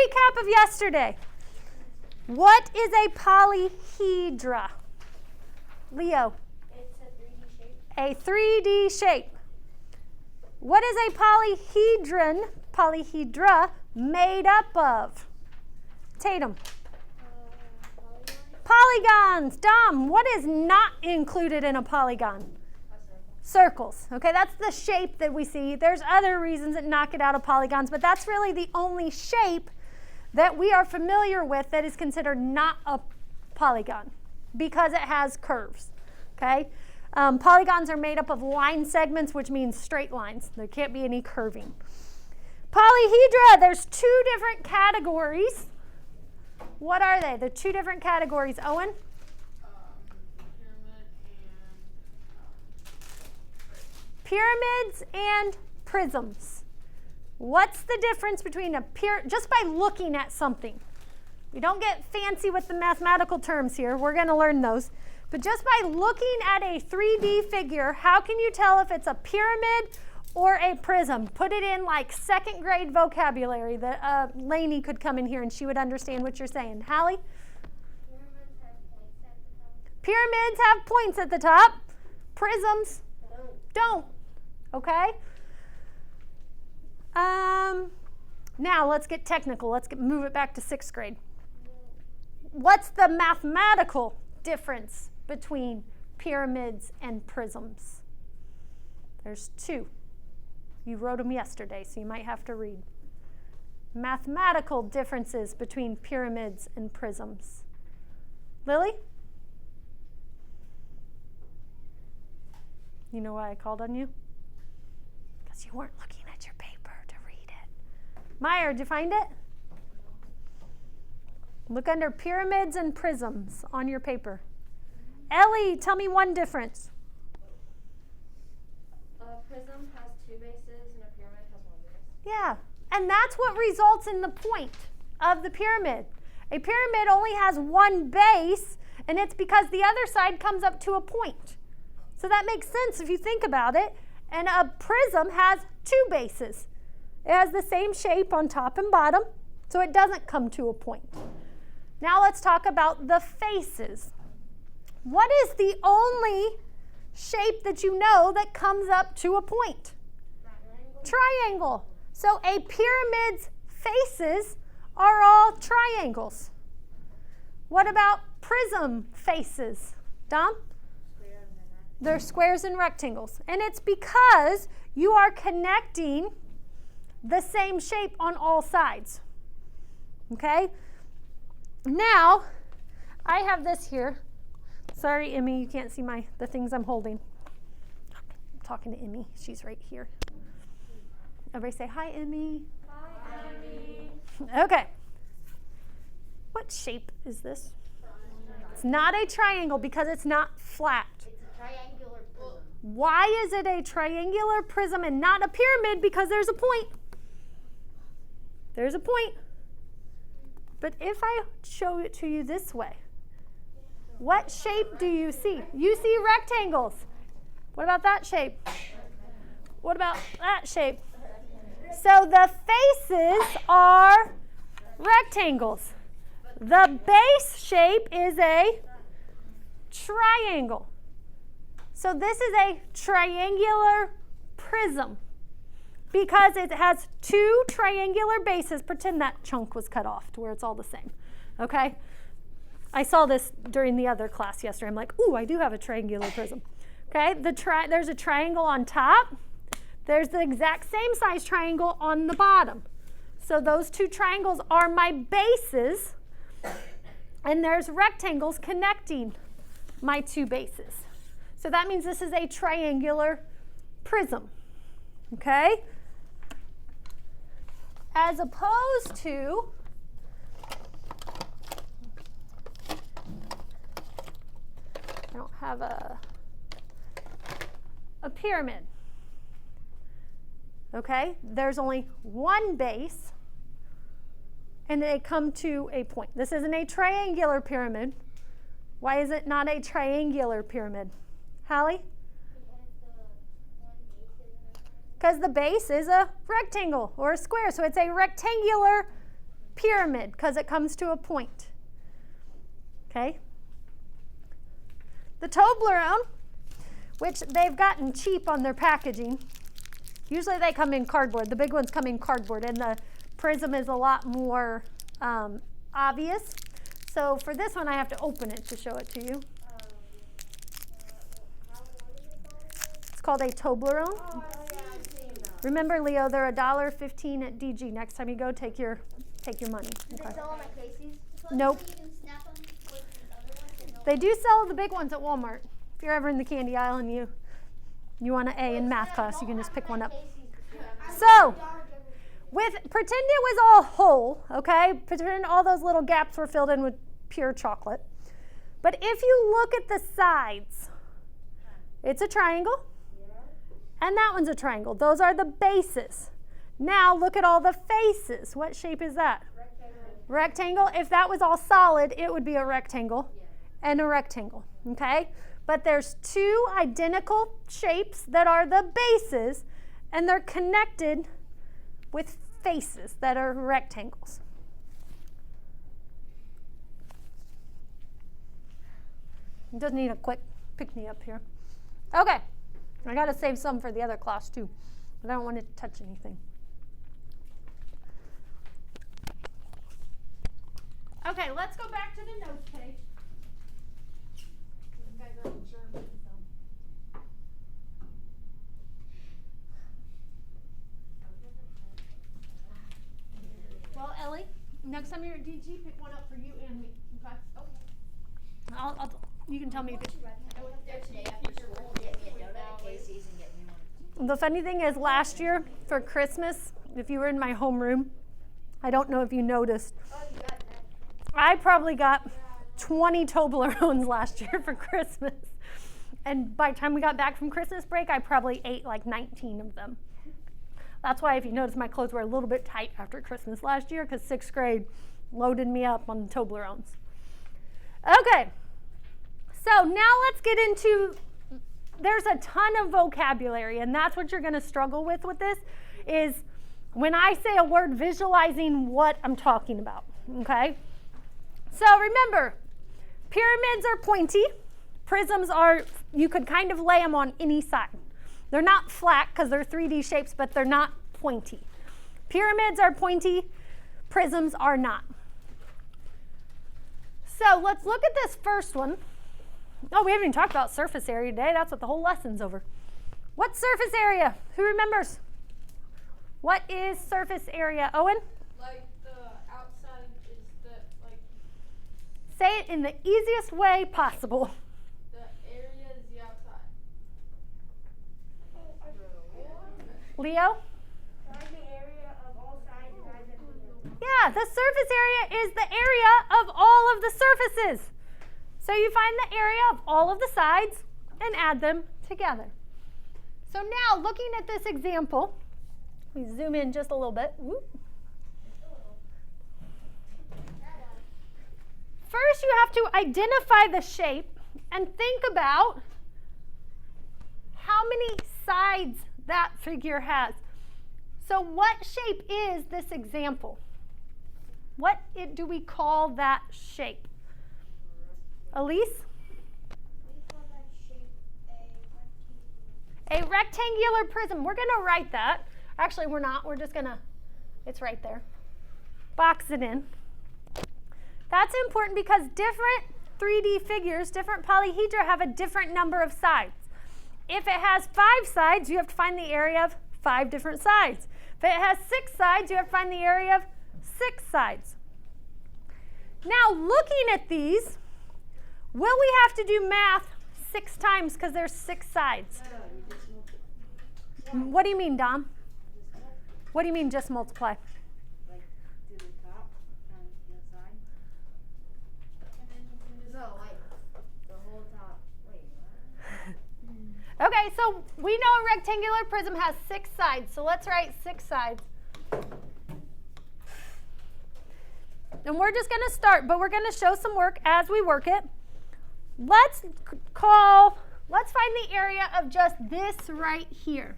recap of yesterday. What is a polyhedra? Leo. It's a 3D shape. A 3D shape. What is a polyhedra, made up of? Tatum. Polygons. Dom, what is not included in a polygon? Circles. Okay, that's the shape that we see. There's other reasons that knock it out of polygons, but that's really the only shape that we are familiar with that is considered not a polygon because it has curves. Okay, polygons are made up of line segments, which means straight lines. There can't be any curving. Polyhedra, there's two different categories. What are they? They're two different categories. Owen? Pyramids and prisms. What's the difference between a just by looking at something? We don't get fancy with the mathematical terms here. We're going to learn those. But just by looking at a 3D figure, how can you tell if it's a pyramid or a prism? Put it in like second grade vocabulary that Lainey could come in here and she would understand what you're saying. Hallie? Pyramids have points at the top. Prisms don't. Okay? Now let's get technical. Let's move it back to 6th grade. What's the mathematical difference between pyramids and prisms? There's two. You wrote them yesterday, so you might have to read. Mathematical differences between pyramids and prisms. Lily? You know why I called on you? Because you weren't looking at your paper to read it. Meyer, did you find it? Look under pyramids and prisms on your paper. Ellie, tell me one difference. A prism has two bases and a pyramid has one base. Yeah, and that's what results in the point of the pyramid. A pyramid only has one base, and it's because the other side comes up to a point. So that makes sense if you think about it. And a prism has two bases. It has the same shape on top and bottom, so it doesn't come to a point. Now let's talk about the faces. What is the only shape that you know that comes up to a point? Triangle. So a pyramid's faces are all triangles. What about prism faces? Dom? They're squares and rectangles. And it's because you are connecting the same shape on all sides. Okay? Now, I have this here. Sorry, Emmy, you can't see the things I'm holding. I'm talking to Emmy. She's right here. Everybody say, hi, Emmy. Hi, Emmy. Okay. What shape is this? It's not a triangle because it's not flat. It's a triangular prism. Why is it a triangular prism and not a pyramid? Because there's a point. There's a point. But if I show it to you this way, what shape do you see? You see rectangles. What about that shape? What about that shape? So the faces are rectangles. The base shape is a triangle. So this is a triangular prism because it has two triangular bases. Pretend that chunk was cut off to where it's all the same. Okay? I saw this during the other class yesterday. I'm like, ooh, I do have a triangular prism. Okay? There's a triangle on top. There's the exact same size triangle on the bottom. So those two triangles are my bases. And there's rectangles connecting my two bases. So that means this is a triangular prism. Okay? As opposed to I don't have a pyramid. Okay? There's only one base and they come to a point. This isn't a triangular pyramid. Why is it not a triangular pyramid? Hallie? Because the one base is Because the base is a rectangle or a square. So it's a rectangular pyramid because it comes to a point. Okay? The Toblerone, which they've gotten cheap on their packaging. Usually they come in cardboard. The big ones come in cardboard, and the prism is a lot more obvious. So for this one, I have to open it to show it to you. It's called a Toblerone. Remember, Leo, they're $1.15 at DG. Next time you go, take your money. Do they sell them at Casey's? Nope. They do sell the big ones at Walmart. If you're ever in the candy aisle and you want an A in math class, you can just pick one up. So, pretend it was all whole, okay? Pretend all those little gaps were filled in with pure chocolate. But if you look at the sides, it's a triangle, and that one's a triangle. Those are the bases. Now look at all the faces. What shape is that? Rectangle. If that was all solid, it would be a rectangle and a rectangle, okay? But there's two identical shapes that are the bases, and they're connected with faces that are rectangles. It doesn't need a quick pick-me-up here. Okay, I got to save some for the other class too, but I don't want to touch anything. Okay, let's go back to the notes page. You guys are in German, so. Well, Ellie, next time you're at DG, pick one up for you and me. Okay? Okay. You can tell me if it. I went up there today after school and get me a donut at Casey's and get me one. The funny thing is, last year for Christmas, if you were in my homeroom, I don't know if you noticed, Oh, you got that. I probably got 20 Toblerones last year for Christmas. And by the time we got back from Christmas break, I probably ate like 19 of them. That's why if you notice, my clothes were a little bit tight after Christmas last year because 6th grade loaded me up on the Toblerones. Okay, so now let's get into, there's a ton of vocabulary, and that's what you're going to struggle with this, is when I say a word, visualizing what I'm talking about, okay? So remember, pyramids are pointy. Prisms are, you could kind of lay them on any side. They're not flat because they're 3D shapes, but they're not pointy. Pyramids are pointy. Prisms are not. So let's look at this first one. Oh, we haven't even talked about surface area today. That's what the whole lesson's over. What's surface area? Who remembers? What is surface area? Owen? Like the outside is the, like, Say it in the easiest way possible. the area is the outside. Leo? Find the area of all sides and Yeah, the surface area is the area of all of the surfaces. So you find the area of all of the sides and add them together. So now, looking at this example, we zoom in just a little bit. Whoop. First, you have to identify the shape and think about how many sides that figure has. So what shape is this example? What do we call that shape? Elise? We call that shape A rectangular prism. We're going to write that. Actually, we're not. We're just going to, it's right there. Box it in. That's important because different 3D figures, different polyhedra have a different number of sides. If it has 5 sides, you have to find the area of 5 different sides. If it has 6 sides, you have to find the area of 6 sides. Now, looking at these, will we have to do math 6 times because there's 6 sides? What do you mean, Dom? What do you mean just multiply? Like to the top and the side. No, like the whole top. Wait, what? Okay, so we know a rectangular prism has 6 sides, so let's write 6 sides. And we're just going to start, but we're going to show some work as we work it. Let's find the area of just this right here.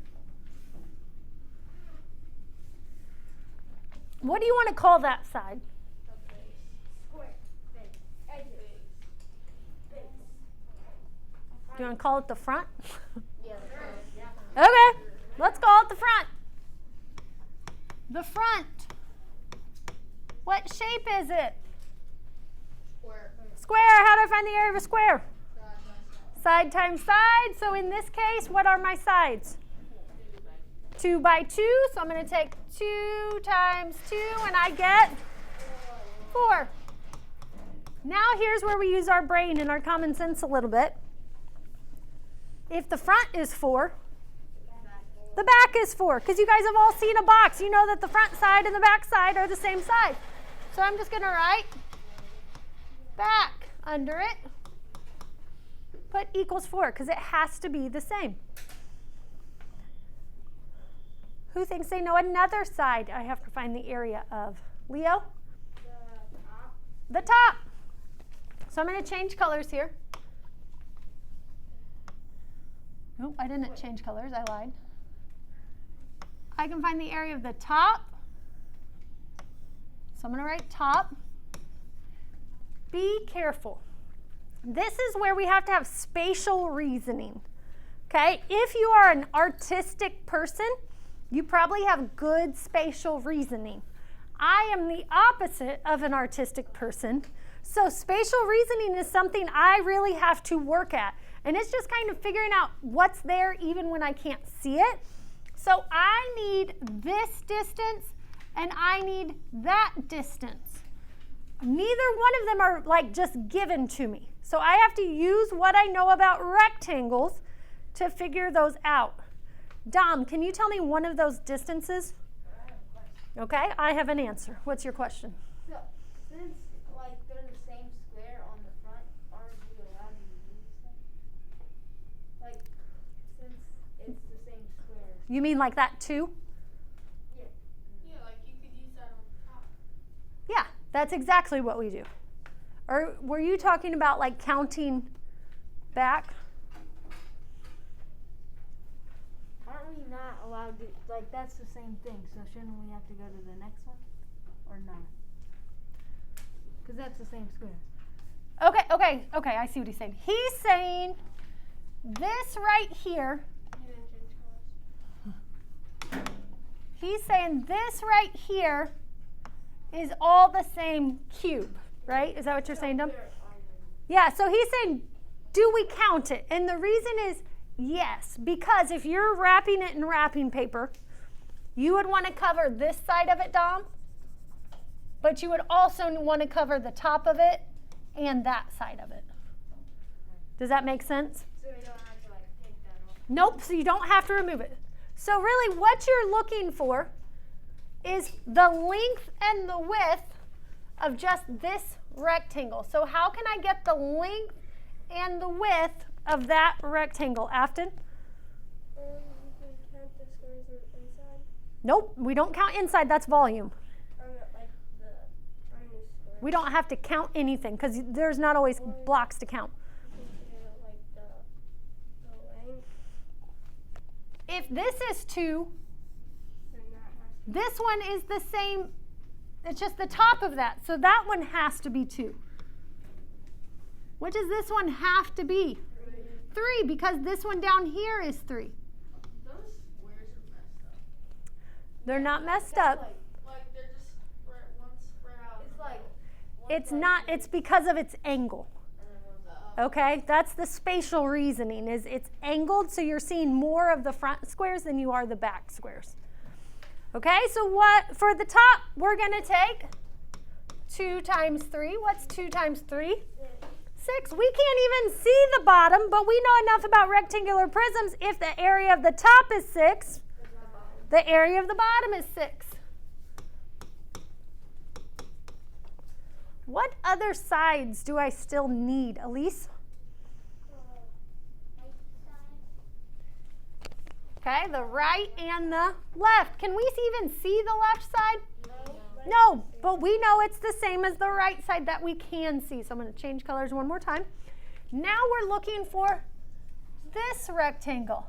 What do you want to call that side? Square. Base. Edges. Base. Do you want to call it the front? Yeah. Okay, let's call it the front. The front. What shape is it? Square. Square. How do I find the area of a square? Side times side. So in this case, what are my sides? 2 by 2. So I'm going to take 2 times 2, and I get 4. Now here's where we use our brain and our common sense a little bit. If the front is 4, the back is 4, because you guys have all seen a box. You know that the front side and the back side are the same side. So I'm just going to write back under it. Put equals 4, because it has to be the same. Who thinks they know another side I have to find the area of? Leo? The top. The top. So I'm going to change colors here. Nope, I didn't change colors. I lied. I can find the area of the top. So I'm going to write top. Be careful. This is where we have to have spatial reasoning. Okay? If you are an artistic person, you probably have good spatial reasoning. I am the opposite of an artistic person. So spatial reasoning is something I really have to work at. And it's just kind of figuring out what's there even when I can't see it. So I need this distance and I need that distance. Neither one of them are like just given to me. So I have to use what I know about rectangles to figure those out. Dom, can you tell me one of those distances? Okay, I have an answer. What's your question? So, since like they're the same square on the front, aren't we allowed to use them? Like, since it's the same square. You mean like that too? Yeah. Yeah, like you could use that on top. Yeah, that's exactly what we do. Or were you talking about like counting back? Aren't we not allowed to, like that's the same thing, so shouldn't we have to go to the next one? Or not? Because that's the same square. Okay, I see what he's saying. He's saying this right here, You didn't change colors. he's saying this right here is all the same cube, right? Is that what you're saying, Dom? Yeah, so he's saying, do we count it? And the reason is yes, because if you're wrapping it in wrapping paper, you would want to cover this side of it, Dom, but you would also want to cover the top of it and that side of it. Does that make sense? So we don't have to like take that off. Nope, so you don't have to remove it. So really what you're looking for is the length and the width of just this rectangle. So how can I get the length and the width of that rectangle, Afton? You can count the squares inside. Nope, we don't count inside, that's volume. Like the square. We don't have to count anything because there's not always blocks to count. Like the length. If this is 2, And that has this one is the same, it's just the top of that. So that one has to be 2. What does this one have to be? 3, because this one down here is 3. those squares are messed up. They're not messed up. Like they're just one spread out. It's like It's not, it's because of its angle. Okay, that's the spatial reasoning, is it's angled so you're seeing more of the front squares than you are the back squares. Okay, so what, for the top, we're gonna take 2 times 3. What's 2 times 3? 6. We can't even see the bottom, but we know enough about rectangular prisms. If the area of the top is 6, the area of the bottom is 6. What other sides do I still need, Elise? Okay, the right and the left. Can we even see the left side? No, but we know it's the same as the right side that we can see. So I'm going to change colors one more time. Now we're looking for this rectangle.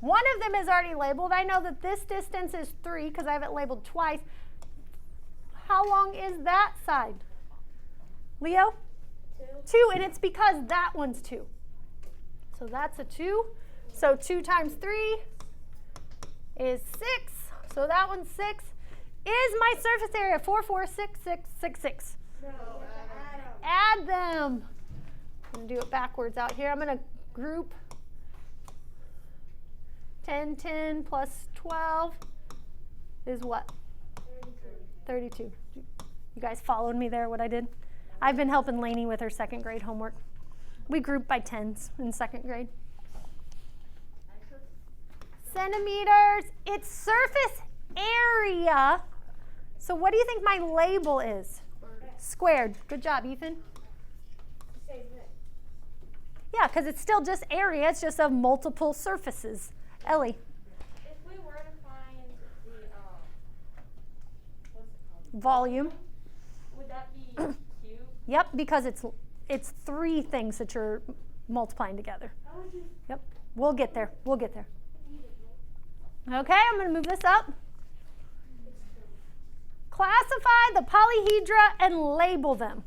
One of them is already labeled. I know that this distance is 3 because I have it labeled twice. How long is that side? Leo? 2, and it's because that one's 2. So that's a 2. So 2 times 3 is 6. So that one's 6. Is my surface area 4, 4, 6, 6, 6, 6? No. Add them. I'm going to do it backwards out here. I'm going to group 10, 10 plus 12 is what? 32. You guys followed me there, what I did? I've been helping Lainey with her 2nd grade homework. We group by tens in 2nd grade. Centimeters. It's surface area. So what do you think my label is? Squared. Good job, Ethan. Yeah, because it's still just area. It's just of multiple surfaces. Ellie. If we were to find the what's it called? Volume. Would that be cube? Yep, because it's 3 things that you're multiplying together. Yep. We'll get there. We'll get there. Okay, I'm going to move this up. Classify the polyhedra and label them.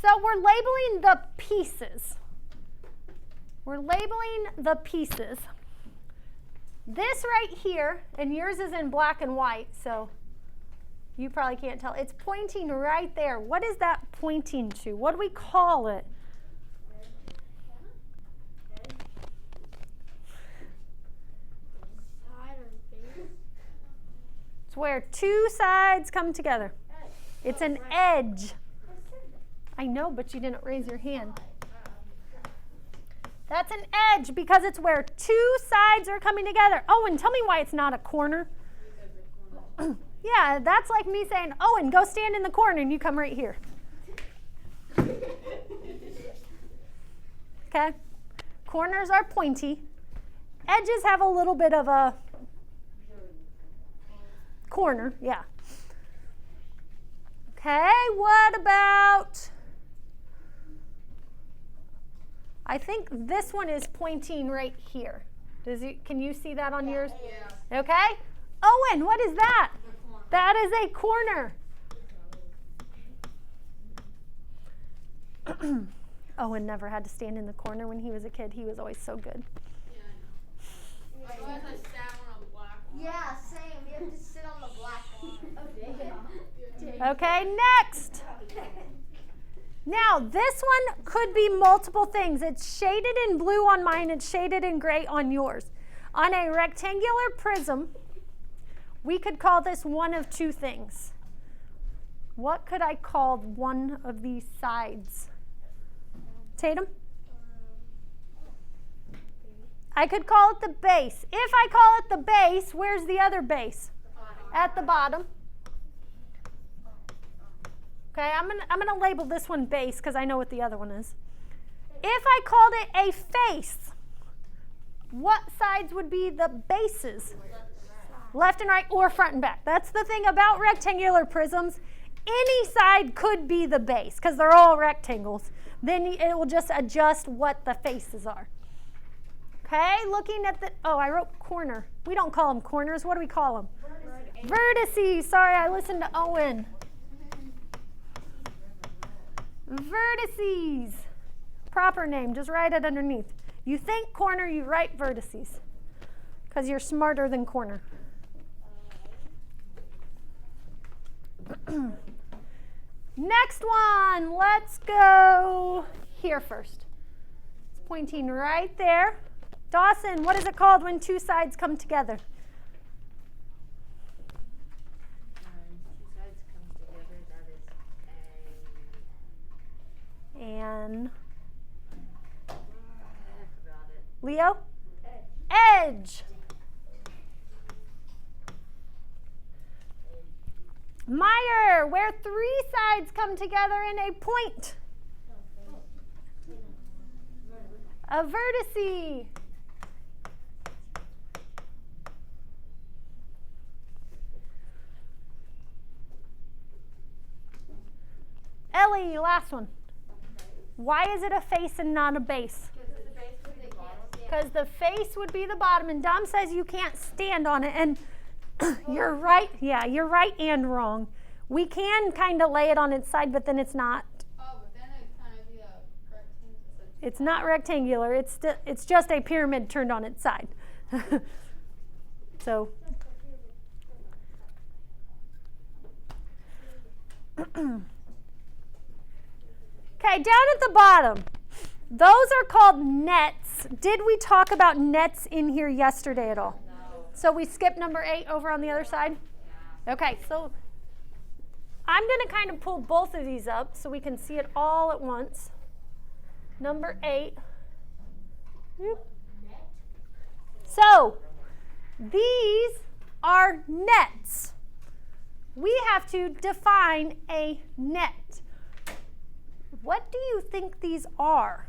So we're labeling the pieces. We're labeling the pieces. This right here, and yours is in black and white, so you probably can't tell. It's pointing right there. What is that pointing to? What do we call it? It's where 2 sides come together. It's an edge. I know, but you didn't raise your hand. That's an edge because it's where 2 sides are coming together. Owen, tell me why it's not a corner. Yeah, that's like me saying, Owen, go stand in the corner, and you come right here. Okay? Corners are pointy. Edges have a little bit of a corner, yeah. Okay, what about, I think this one is pointing right here. Can you see that on yours? Yeah. Okay. Owen, what is that? That is a corner. Owen never had to stand in the corner when he was a kid. He was always so good. Yeah, I know. Like I sat on a black one. Yeah, same. We have to sit on the black one. Okay, next. Now, this one could be multiple things. It's shaded in blue on mine. It's shaded in gray on yours. On a rectangular prism, we could call this one of 2 things. What could I call one of these sides? Tatum? I could call it the base. If I call it the base, where's the other base? At the bottom. Okay, I'm gonna label this one base because I know what the other one is. If I called it a face, what sides would be the bases? Left and right or front and back. That's the thing about rectangular prisms. Any side could be the base because they're all rectangles. Then it will just adjust what the faces are. Okay, looking at the, I wrote corner. We don't call them corners. What do we call them? Vertices. Sorry, I listened to Owen. Vertices. Proper name, just write it underneath. You think corner, you write vertices because you're smarter than corner. Next one, let's go here first. It's pointing right there. Dawson, what is it called when 2 sides come together? 2 sides come together, that is And I forgot it. Leo? Edge. Meyer, where 3 sides come together in a point. A vertice. Ellie, last one. Why is it a face and not a base? Because the face would be the bottom, and Dom says you can't stand on it, and you're right. Yeah, you're right and wrong. We can kind of lay it on its side, but then it's not. Oh, but then it'd kind of be a rectangle. It's not rectangular. It's just a pyramid turned on its side. So. Okay, down at the bottom, those are called nets. Did we talk about nets in here yesterday at all? No. So we skipped number 8 over on the other side? Okay, so I'm going to kind of pull both of these up so we can see it all at once. Number 8. So these are nets. We have to define a net. What do you think these are?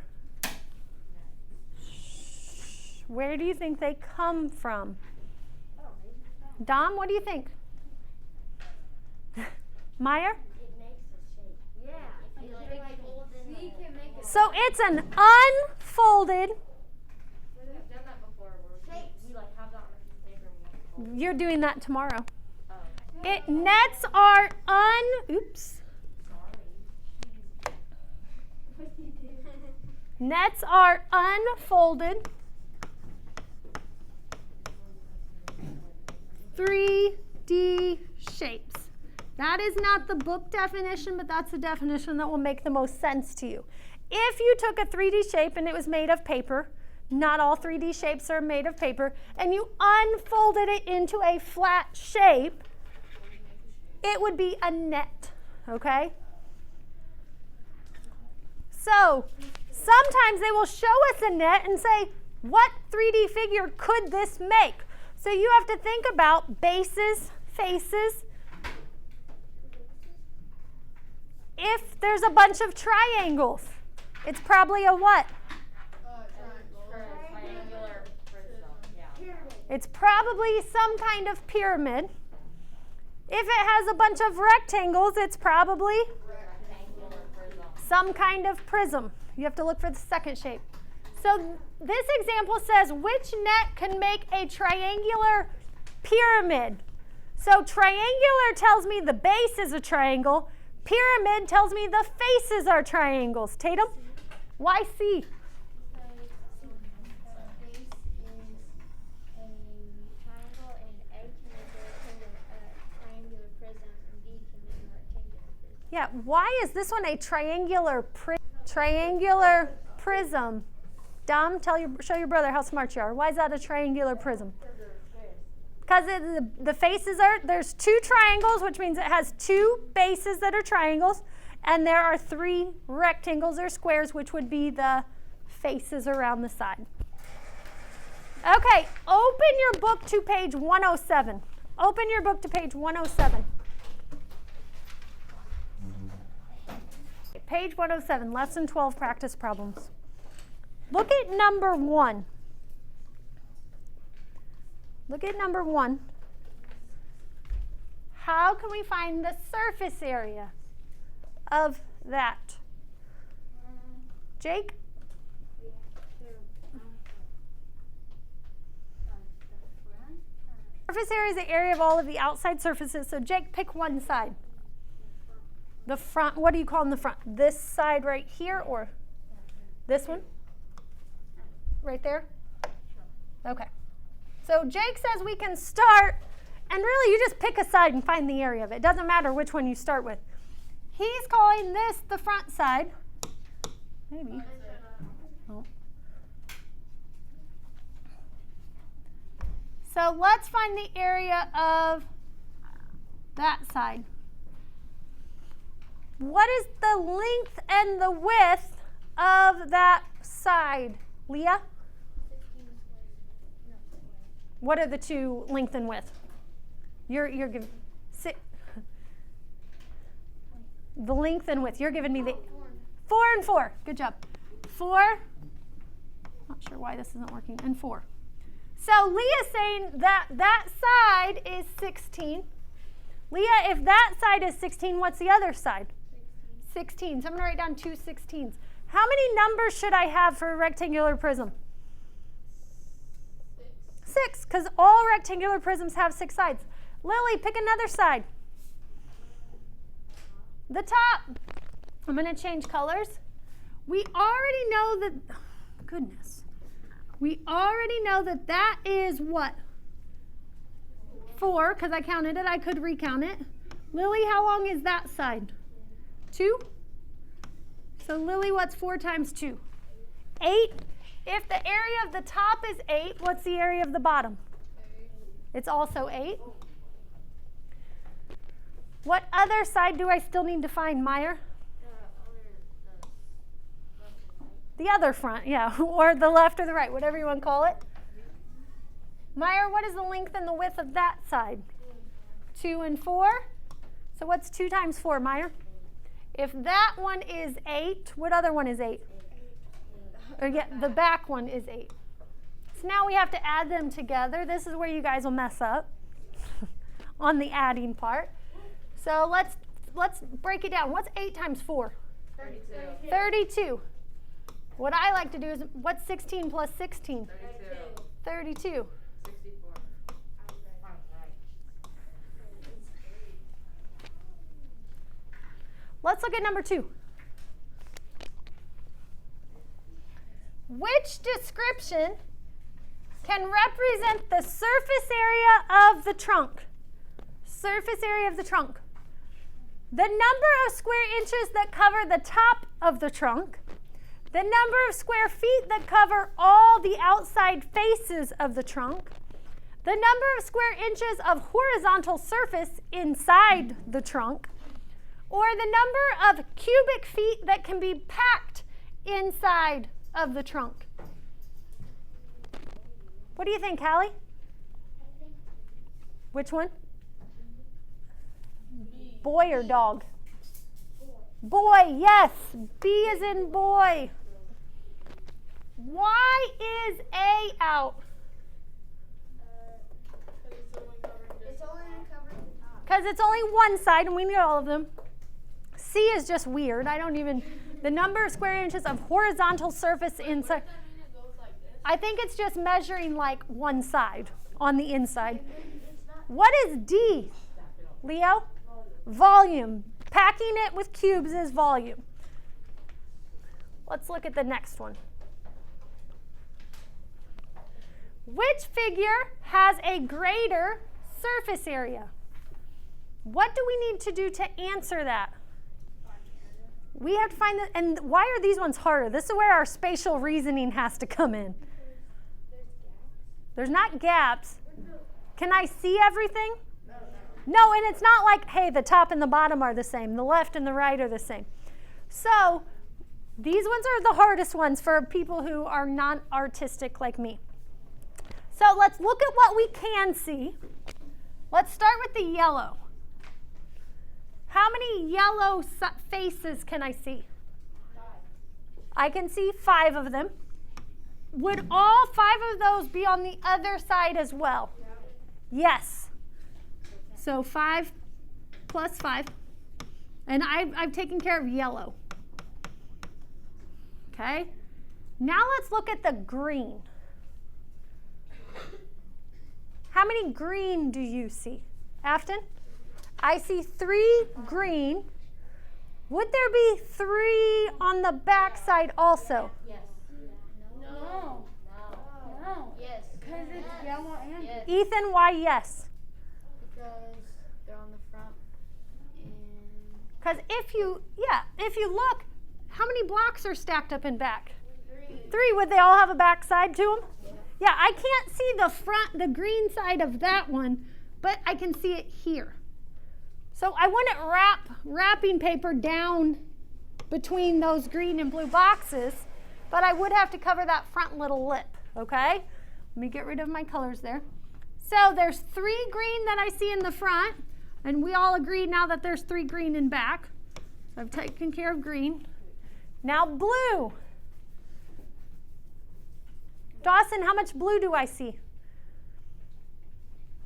Where do you think they come from? Dom, what do you think? Meyer? It makes a shape. Yeah. If you like fold in we can make it. So it's an unfolded. We've done that before where we like have that on a piece of paper and we have to You're doing that tomorrow. fold. Nets are oops. Nets are unfolded 3D shapes. That is not the book definition, but that's the definition that will make the most sense to you. If you took a 3D shape and it was made of paper, not all 3D shapes are made of paper, and you unfolded it into a flat shape, it would be a net, okay? So sometimes they will show us a net and say, what 3D figure could this make? So you have to think about bases, faces. If there's a bunch of triangles, it's probably a what? Triangular prism. Yeah. It's probably some kind of pyramid. If it has a bunch of rectangles, it's probably Rectangular prism. some kind of prism. You have to look for the second shape. So this example says, which net can make a triangular pyramid? So triangular tells me the base is a triangle. Pyramid tells me the faces are triangles. Tatum? Why C? Yeah, why is this one a triangular prism? Dom, show your brother how smart you are. Why is that a triangular prism? Because the faces there's 2 triangles, which means it has 2 bases that are triangles, and there are 3 rectangles or squares, which would be the faces around the side. Okay, open your book to page 107. Open your book to page 107. Page 107, lesson 12, practice problems. Look at number 1. Look at number 1. How can we find the surface area of that? Jake? Surface area is the area of all of the outside surfaces. So Jake, pick one side. The front, what do you call in the front? This side right here or this one? Right there? Okay. So Jake says we can start, and really you just pick a side and find the area of it. It doesn't matter which one you start with. He's calling this the front side. Maybe. Oh. So let's find the area of that side. What is the length and the width of that side? Leah? What are the 2, length and width? You're giving the length and width. You're giving me the 4 and 4. Good job. 4. Not sure why this isn't working. And 4. So Leah's saying that that side is 16. Leah, if that side is 16, what's the other side? 16. So I'm going to write down 2 16s. How many numbers should I have for a rectangular prism? 6, because all rectangular prisms have 6 sides. Lily, pick another side. the top. I'm going to change colors. We already know that, goodness, we already know that that is what? 4, because I counted it. I could recount it. Lily, how long is that side? 2? So Lily, what's 4 times 2? 8. If the area of the top is 8, what's the area of the bottom? 8. It's also 8. What other side do I still need to find, Meyer? The other front, yeah, or the left or the right, whatever you want to call it. Meyer, what is the length and the width of that side? 2 and 4. So what's 2 times 4, Meyer? If that one is 8, what other one is 8? Or yeah, the back one is 8. So now we have to add them together. This is where you guys will mess up on the adding part. So let's break it down. What's 8 times 4? 32. 32. What I like to do is, what's 16 plus 16? 32. 64. Let's look at number 2. Which description can represent the surface area of the trunk? Surface area of the trunk. The number of square inches that cover the top of the trunk. The number of square feet that cover all the outside faces of the trunk. The number of square inches of horizontal surface inside the trunk. Or the number of cubic feet that can be packed inside of the trunk. What do you think, Hallie? Which one? B. Boy or dog? Boy, yes. B is in boy. Why is A out? It's only covering the top. Because it's only one side and we need all of them. C is just weird. The number of square inches of horizontal surface inside. Does that mean it goes like this? I think it's just measuring like one side on the inside. What is D, Leo? Volume. Packing it with cubes is volume. Let's look at the next one. Which figure has a greater surface area? What do we need to do to answer that? We have to find that. And why are these ones harder? This is where our spatial reasoning has to come in. There's not gaps. Can I see everything? No, and it's not like, hey, the top and the bottom are the same. The left and the right are the same. So these ones are the hardest ones for people who are not artistic like me. So let's look at what we can see. Let's start with the yellow. How many yellow faces can I see? 5. I can see 5 of them. Would all 5 of those be on the other side as well? Yes. So 5 plus 5. And I've taken care of yellow. Okay. Now let's look at the green. How many green do you see? Afton? I see 3 green. Would there be 3 on the back side also? Yes. No. No. Yes. Because it's yellow and Yes. Ethan, why yes? Because they're on the front. And Because if you look, how many blocks are stacked up in back? 3. Would they all have a back side to them? Yeah, I can't see the green side of that one, but I can see it here. So I wouldn't wrap wrapping paper down between those green and blue boxes, but I would have to cover that front little lip, okay? Let me get rid of my colors there. So there's 3 green that I see in the front, and we all agree now that there's 3 green in back. So I've taken care of green. Now blue. Dawson, how much blue do I see?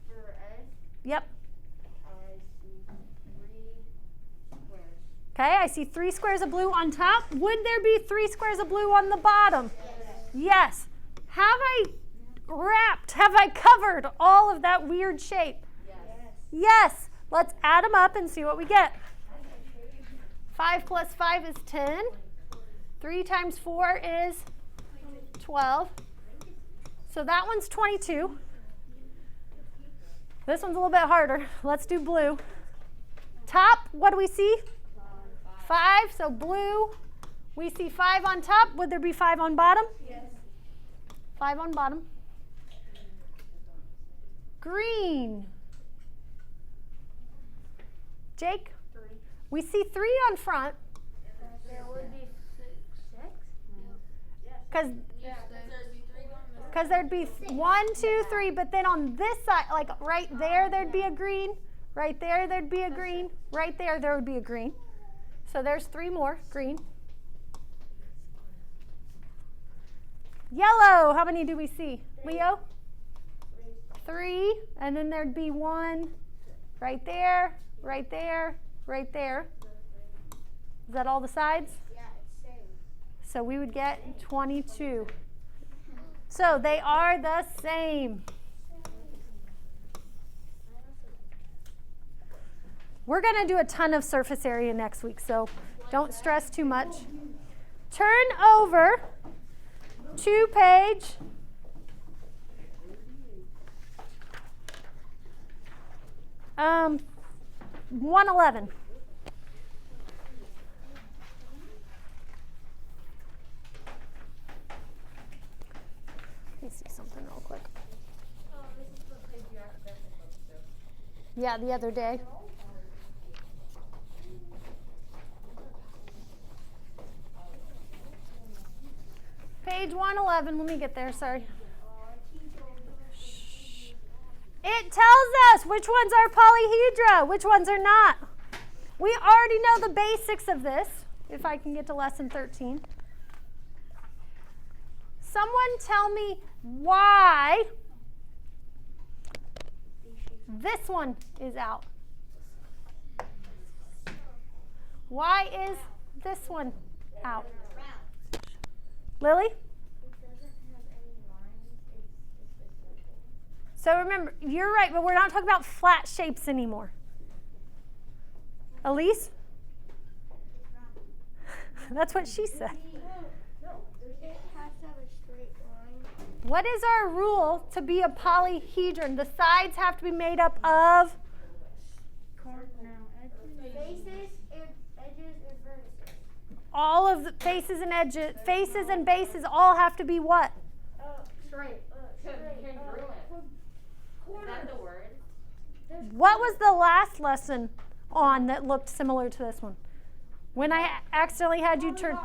for A, Yep. I see 3 squares. Okay, I see 3 squares of blue on top. Would there be 3 squares of blue on the bottom? Yes. Have I covered all of that weird shape? Yes. Yes. Let's add them up and see what we get. 5 plus 5 is 10. 3 times 4 is 12. So that one's 22. This one's a little bit harder. Let's do blue. Top, what do we see? 5. So blue, we see 5 on top. Would there be 5 on bottom? Yes. 5 on bottom. Green. Jake? 3. We see 3 on front There would be 6. because Yeah, there'd be 3 going this because there'd be 1, 2, 3, but then on this side, like right there, there'd be a green. Right there, there'd be a green. Right there, there would be a green. So there's 3 more green. Yellow, how many do we see? Leo? 3, and then there'd be 1 right there, right there, right there. Is that all the sides? Yeah, it's same. So we would get 22. So they are the same. We're going to do a ton of surface area next week, so don't stress too much. Turn over to page 111. Let me see something real quick. Yeah, the other day. Page 111, let me get there, sorry. Shh. It tells us which ones are polyhedra, which ones are not. We already know the basics of this, if I can get to lesson 13. Someone tell me why this one is out. Why is this one out? Lily? It doesn't have any lines. It's just a circle. So remember, you're right, but we're not talking about flat shapes anymore. Elise? That's what she said. No, it has to have a straight line. What is our rule to be a polyhedron? The sides have to be made up of Faces, edges, and vertices. all of the faces and edges, faces and bases all have to be what? Straight. Is that the word? What was the last lesson on that looked similar to this one? When I accidentally had you turn.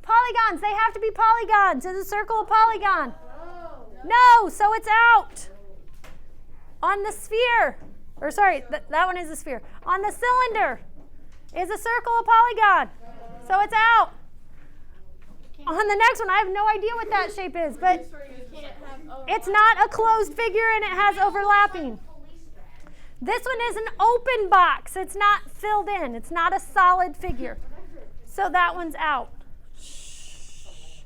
Polygons. They have to be polygons. Is a circle a polygon? No, so it's out. On the sphere, or sorry, that one is a sphere. On the cylinder, is a circle a polygon? So it's out. On the next one, I have no idea what that shape is, but it's not a closed figure and it has overlapping. This one is an open box. It's not filled in. It's not a solid figure. So that one's out. Shh.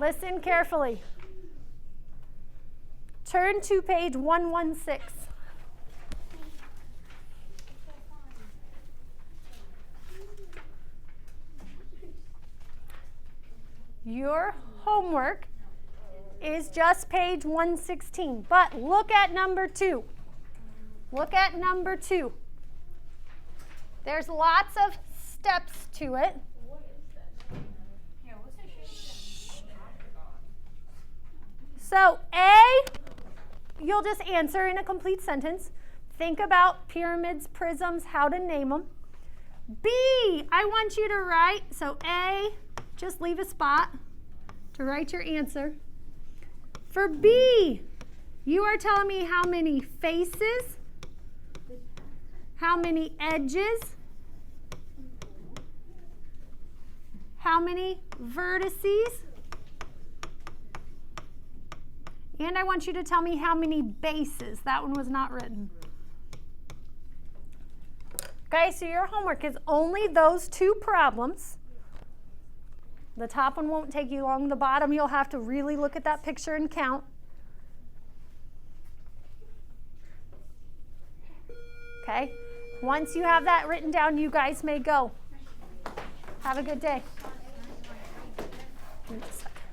Listen carefully. Turn to page 116. Your homework is just page 116, but look at number 2. Look at number 2. There's lots of steps to it. So A, you'll just answer in a complete sentence. Think about pyramids, prisms, how to name them. B, I want you to write, so A, just leave a spot to write your answer. For B, you are telling me how many faces, how many edges, how many vertices, and I want you to tell me how many bases. That one was not written. Okay, so your homework is only those 2 problems. The top one won't take you long. The bottom, you'll have to really look at that picture and count. Okay, once you have that written down, you guys may go. Have a good day. Give me a second.